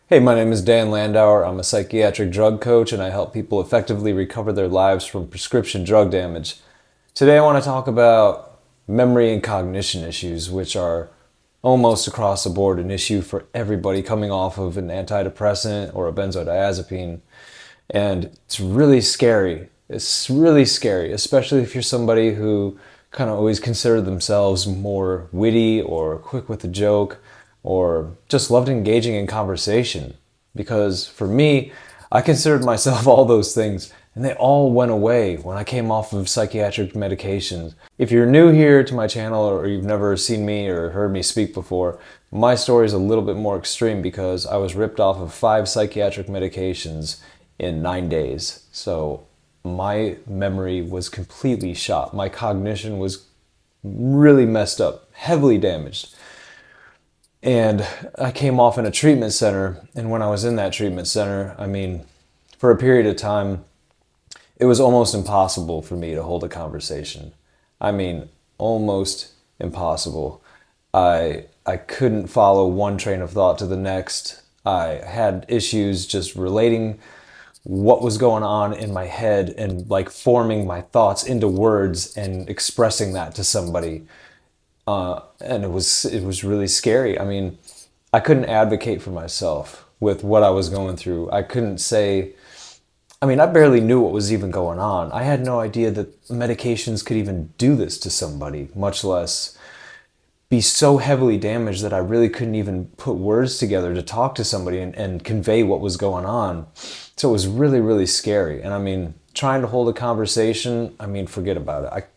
Hey, my name is Dan Landauer. I'm a psychiatric drug coach and I help people effectively recover their lives from prescription drug damage. Today I want to talk about memory and cognition issues, which are almost across the board an issue for everybody coming off of an antidepressant or a benzodiazepine. And it's really scary. It's really scary, especially if you're somebody who kind of always considered themselves more witty or quick with a joke or just loved engaging in conversation. Because for me, I considered myself all those things and they all went away when I came off of psychiatric medications. If you're new here to my channel or you've never seen me or heard me speak before, my story is a little bit more extreme because I was ripped off of 5 psychiatric medications in 9 days. So my memory was completely shot. My cognition was really messed up, heavily damaged. And I came off in a treatment center, and when I was in that treatment center, for a period of time, it was almost impossible for me to hold a conversation. Almost impossible. I couldn't follow one train of thought to the next. I had issues just relating what was going on in my head and like forming my thoughts into words and expressing that to somebody. And it was really scary. I couldn't advocate for myself with what I was going through. I couldn't say, I barely knew what was even going on. I had no idea that medications could even do this to somebody, much less be so heavily damaged that I really couldn't even put words together to talk to somebody and convey what was going on. So it was really, really scary. And trying to hold a conversation, forget about it.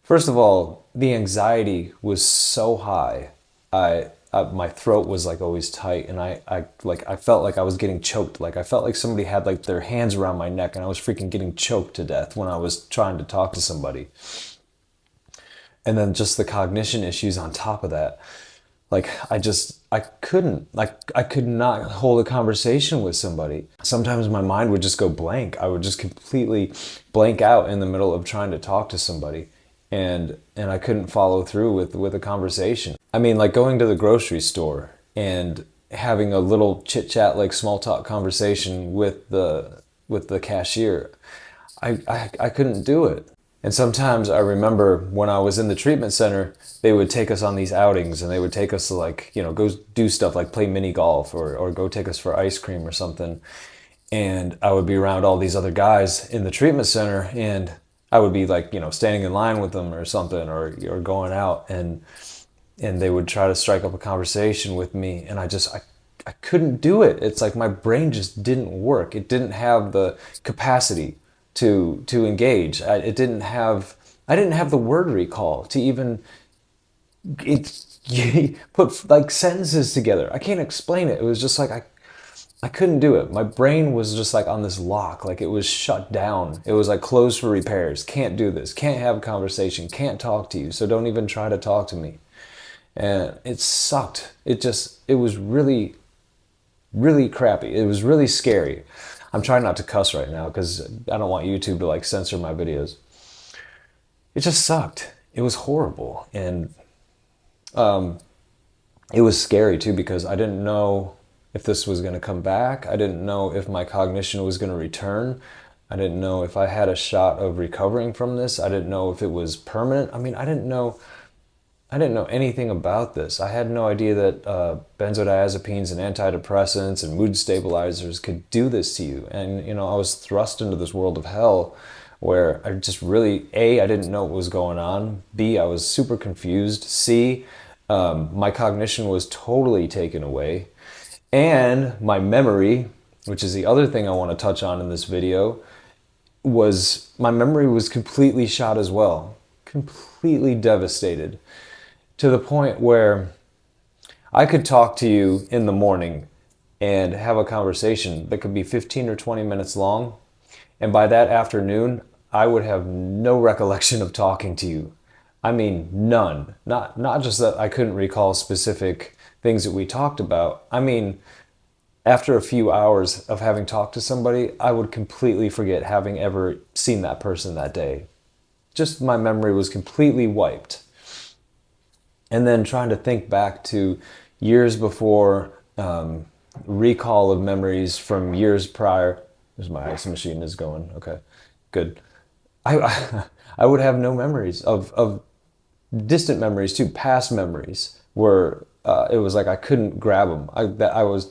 First of all, the anxiety was so high. My throat was like always tight, and I felt like I was getting choked. Like I felt like somebody had like their hands around my neck, and I was freaking getting choked to death when I was trying to talk to somebody. And then just the cognition issues on top of that. I could not hold a conversation with somebody. Sometimes my mind would just go blank. I would just completely blank out in the middle of trying to talk to somebody. And I couldn't follow through with a conversation. Like going to the grocery store and having a little chit chat, like small talk conversation with the cashier. I couldn't do it. And sometimes I remember when I was in the treatment center, they would take us on these outings and they would take us to go do stuff like play mini golf or go take us for ice cream or something. And I would be around all these other guys in the treatment center and I would be standing in line with them or something or going out and they would try to strike up a conversation with me and I couldn't do it. It's like my brain just didn't work. It didn't have the capacity to engage. I didn't have the word recall to even put like sentences together. I can't explain it. It was just like I couldn't do it. My brain was just like on this lock, like it was shut down. It was like closed for repairs. Can't do this. Can't have a conversation. Can't talk to you. So don't even try to talk to me. And it sucked. It was really, really crappy. It was really scary. I'm trying not to cuss right now because I don't want YouTube to like censor my videos. It just sucked. It was horrible. And it was scary too because I didn't know if this was going to come back. I didn't know if my cognition was going to return. I didn't know if I had a shot of recovering from this. I didn't know if it was permanent. I didn't know anything about this. I had no idea that benzodiazepines and antidepressants and mood stabilizers could do this to you. And, I was thrust into this world of hell where I just really, A, I didn't know what was going on. B, I was super confused. C, my cognition was totally taken away. And my memory, which is the other thing I want to touch on in this video, my memory was completely shot as well. Completely devastated. To the point where I could talk to you in the morning and have a conversation that could be 15 or 20 minutes long. And by that afternoon, I would have no recollection of talking to you. None. Not just that I couldn't recall specific things that we talked about. After a few hours of having talked to somebody, I would completely forget having ever seen that person that day. Just my memory was completely wiped. And then trying to think back to years before recall of memories from years prior. There's my ice machine is going. Okay, good. I I would have no memories of distant memories too, past memories where it was like I couldn't grab them.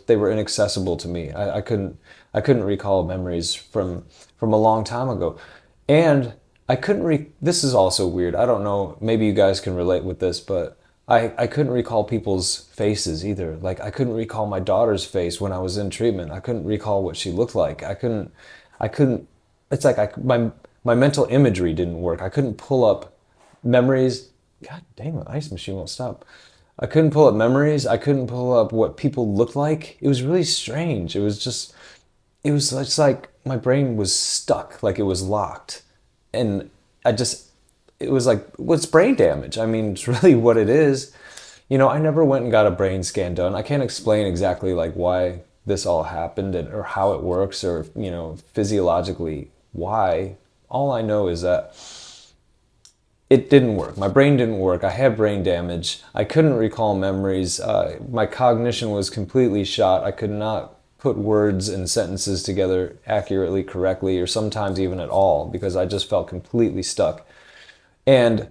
They were inaccessible to me. I couldn't recall memories from a long time ago, and I couldn't this is also weird. I don't know. Maybe you guys can relate with this, but I couldn't recall people's faces either. Like I couldn't recall my daughter's face when I was in treatment. I couldn't recall what she looked like. I couldn't. It's like my mental imagery didn't work. I couldn't pull up memories. God damn it, ice machine won't stop. I couldn't pull up memories. I couldn't pull up what people looked like. It was really strange. It was just like my brain was stuck, like it was locked. And I just, it was like, what's brain damage? I mean, it's really what it is. You know, I never went and got a brain scan done. I can't explain exactly like why this all happened or how it works or, you know, physiologically why. All I know is that it didn't work. My brain didn't work. I had brain damage. I couldn't recall memories. My cognition was completely shot. I could not put words and sentences together accurately, correctly, or sometimes even at all because I just felt completely stuck. And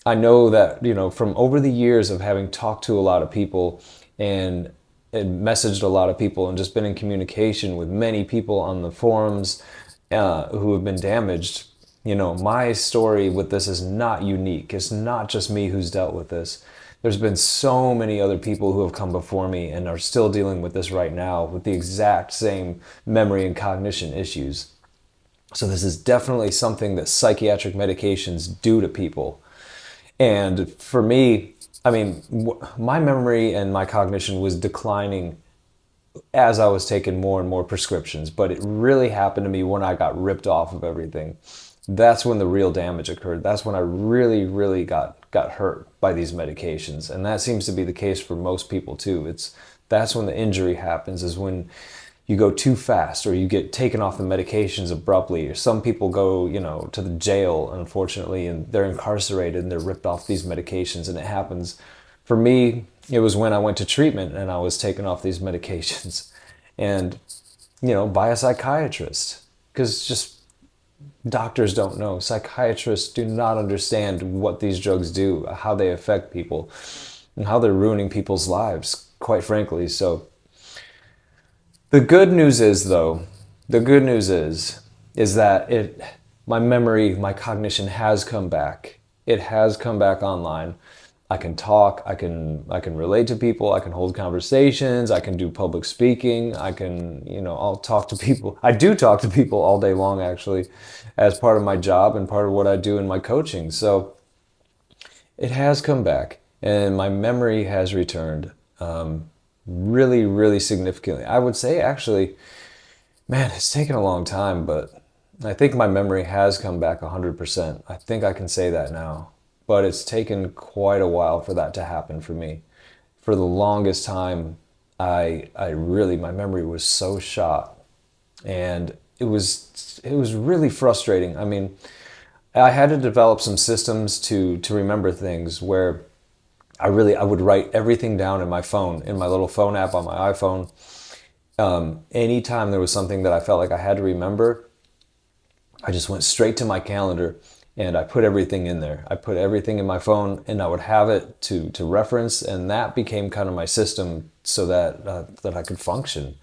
I know that, you know, from over the years of having talked to a lot of people and messaged a lot of people and just been in communication with many people on the forums who have been damaged, you know, my story with this is not unique. It's not just me who's dealt with this. There's been so many other people who have come before me and are still dealing with this right now with the exact same memory and cognition issues. So this is definitely something that psychiatric medications do to people. And for me, I mean, my memory and my cognition was declining as I was taking more and more prescriptions, but it really happened to me when I got ripped off of everything. That's when the real damage occurred. That's when I really got hurt by these medications. And that seems to be the case for most people too. That's when the injury happens, is when you go too fast or you get taken off the medications abruptly, or some people go, you know, to the jail, unfortunately, and they're incarcerated and they're ripped off these medications. And it happens. For me, it was when I went to treatment and I was taken off these medications and, you know, by a psychiatrist, because just doctors don't know. Psychiatrists do not understand what these drugs do, how they affect people, and how they're ruining people's lives, quite frankly. So the good news is, though, the good news is that my memory, my cognition has come back. It has come back online. I can talk, I can relate to people, I can hold conversations, I can do public speaking, I can, you know, I'll talk to people. I do talk to people all day long, actually, as part of my job and part of what I do in my coaching. So it has come back and my memory has returned really significantly. I would say, actually, man, it's taken a long time, but I think my memory has come back 100%. I think I can say that now. But it's taken quite a while for that to happen for me. For the longest time, my memory was so shot, and it was really frustrating. I mean, I had to develop some systems to remember things where I would write everything down in my phone, in my little phone app on my iPhone. Anytime there was something that I felt like I had to remember, I just went straight to my calendar and I put everything in there. I put everything in my phone and I would have it to reference, and that became kind of my system so that I could function.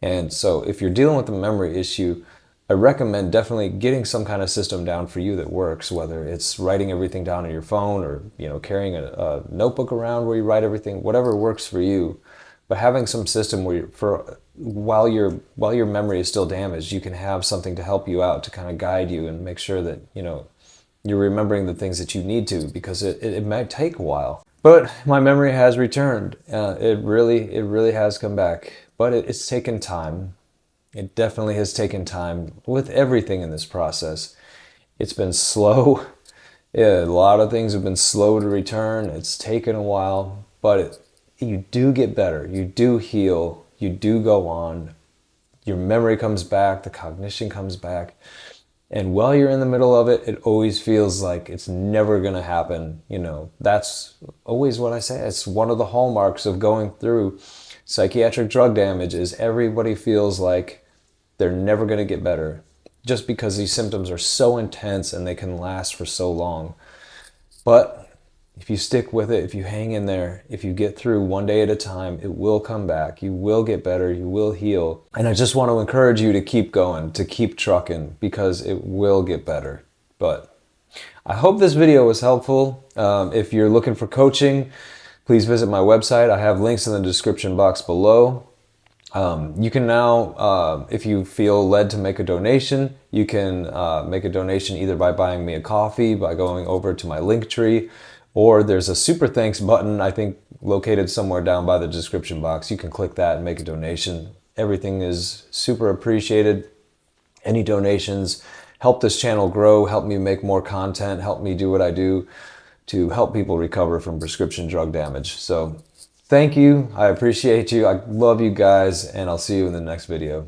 And so if you're dealing with a memory issue, I recommend definitely getting some kind of system down for you that works, whether it's writing everything down on your phone or, you know, carrying a notebook around where you write everything, whatever works for you. But having some system where while your memory is still damaged, you can have something to help you out, to kind of guide you and make sure that, you know, you're remembering the things that you need to, because it might take a while. But my memory has returned. It really has come back. But it's taken time. It definitely has taken time with everything in this process. It's been slow. Yeah, a lot of things have been slow to return. It's taken a while, but you do get better. You do heal. You do go on. Your memory comes back. The cognition comes back. And while you're in the middle of it, it always feels like it's never going to happen. You know, that's always what I say. It's one of the hallmarks of going through psychiatric drug damage is everybody feels like they're never going to get better just because these symptoms are so intense and they can last for so long. But if you stick with it, if you hang in there, if you get through one day at a time, it will come back. You will get better. You will heal. And I just want to encourage you to keep going, to keep trucking, because it will get better. But I hope this video was helpful. If you're looking for coaching, please visit my website. I have links in the description box below. You can now, if you feel led to make a donation, you can make a donation either by buying me a coffee, by going over to my Linktree, or there's a super thanks button, I think, located somewhere down by the description box. You can click that and make a donation. Everything is super appreciated. Any donations help this channel grow, help me make more content, help me do what I do to help people recover from prescription drug damage. So thank you. I appreciate you. I love you guys, and I'll see you in the next video.